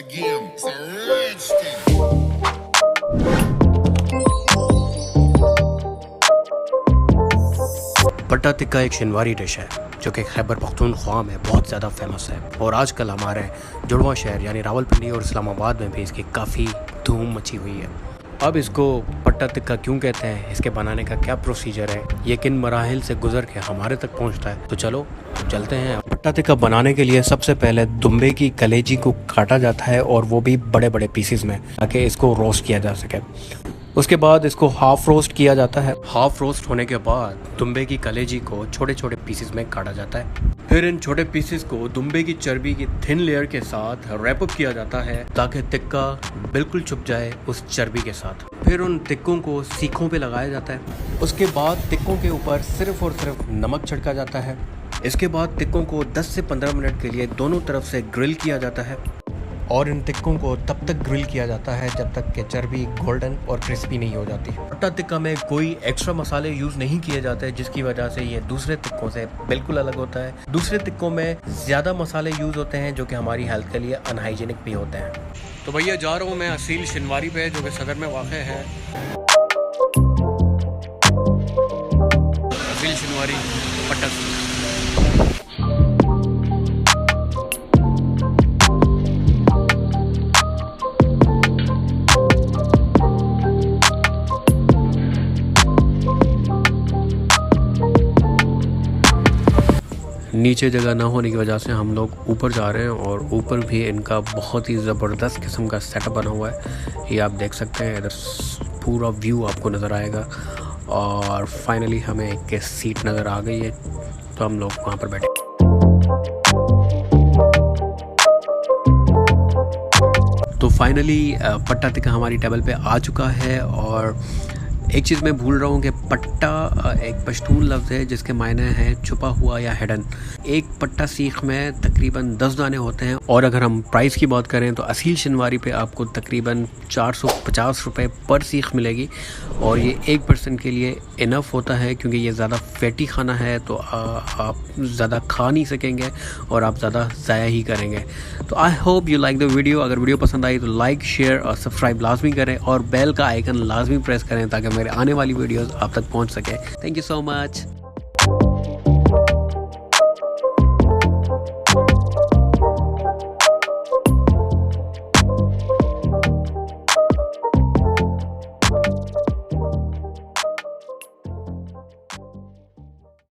again. It's a rich thing. पट्टा टिक्का एक Shinwari dish है जो कि खैबर पख्तूनख्वा में बहुत ज़्यादा फेमस है और आजकल हमारे जुड़वा शहर यानी रावलपिंडी और इस्लामाबाद में भी इसकी काफ़ी धूम मची हुई है। अब इसको पट्टा टिक्का क्यों कहते हैं, इसके बनाने का क्या प्रोसीजर है, ये किन मराहिल से गुजर के हमारे तक पहुंचता है, तो चलो चलते हैं। पट्टा टिक्का बनाने के लिए सबसे पहले दुम्बे की कलेजी को काटा जाता है और वो भी बड़े बड़े पीसेस में, ताकि इसको रोस्ट किया जा सके। उसके बाद इसको हाफ रोस्ट किया जाता है। हाफ रोस्ट होने के बाद दुम्बे की कलेजी को छोटे छोटे पीसेस में काटा जाता है। फिर इन छोटे पीसेस को दुम्बे की चर्बी की थिन लेयर के साथ रैप अप किया जाता है ताकि टिक्का बिल्कुल छुप जाए उस चर्बी के साथ। फिर उन टिक्कों को सीखों पे लगाया जाता है। उसके बाद टिक्कों के ऊपर सिर्फ और सिर्फ नमक छिड़का जाता है। इसके बाद टिक्कों को 10 से 15 मिनट के लिए दोनों तरफ से ग्रिल किया जाता है और इन टिक्कों को तब तक ग्रिल किया जाता है जब तक कि चर्बी गोल्डन और क्रिस्पी नहीं हो जाती। पट्टा टिक्का में कोई एक्स्ट्रा मसाले यूज़ नहीं किए जाते, जिसकी वजह से ये दूसरे टिक्कों से बिल्कुल अलग होता है। दूसरे टिक्कों में ज़्यादा मसाले यूज़ होते हैं जो कि हमारी हेल्थ के लिए अनहाइजीनिक भी होते हैं। तो भैया जा रहा हूँ मैं असील शिनवारी पे जो कि सदर में वाक़ है। असील शिनवारी पट्टा नीचे जगह ना होने की वजह से हम लोग ऊपर जा रहे हैं और ऊपर भी इनका बहुत ही ज़बरदस्त किस्म का सेटअप बना हुआ है। ये आप देख सकते हैं, इधर पूरा व्यू आपको नज़र आएगा। और फाइनली हमें एक सीट नज़र आ गई है तो हम लोग वहाँ पर बैठे। तो फाइनली पट्टा टिक्का हमारी टेबल पे आ चुका है। और एक चीज़ मैं भूल रहा हूँ कि पट्टा एक पश्तून लफ्ज़ है जिसके मायने हैं छुपा हुआ या हिडन। एक पट्टा सीख में तकरीबन 10 दाने होते हैं और अगर हम प्राइस की बात करें तो असील शिनवारी पे आपको तकरीबन 450 रुपये पर सीख मिलेगी और ये एक पर्सन के लिए इनफ होता है क्योंकि ये ज़्यादा फैटी खाना है तो आप ज़्यादा खा नहीं सकेंगे और आप ज़्यादा ज़ाया ही करेंगे। तो I hope you like the video. अगर वीडियो पसंद आई तो लाइक शेयर और सब्सक्राइब लाजमी करें और बेल का आइकन लाजमी प्रेस करें ताकि मेरे आने वाली वीडियोस आप तक पहुंच सके। Thank you so much.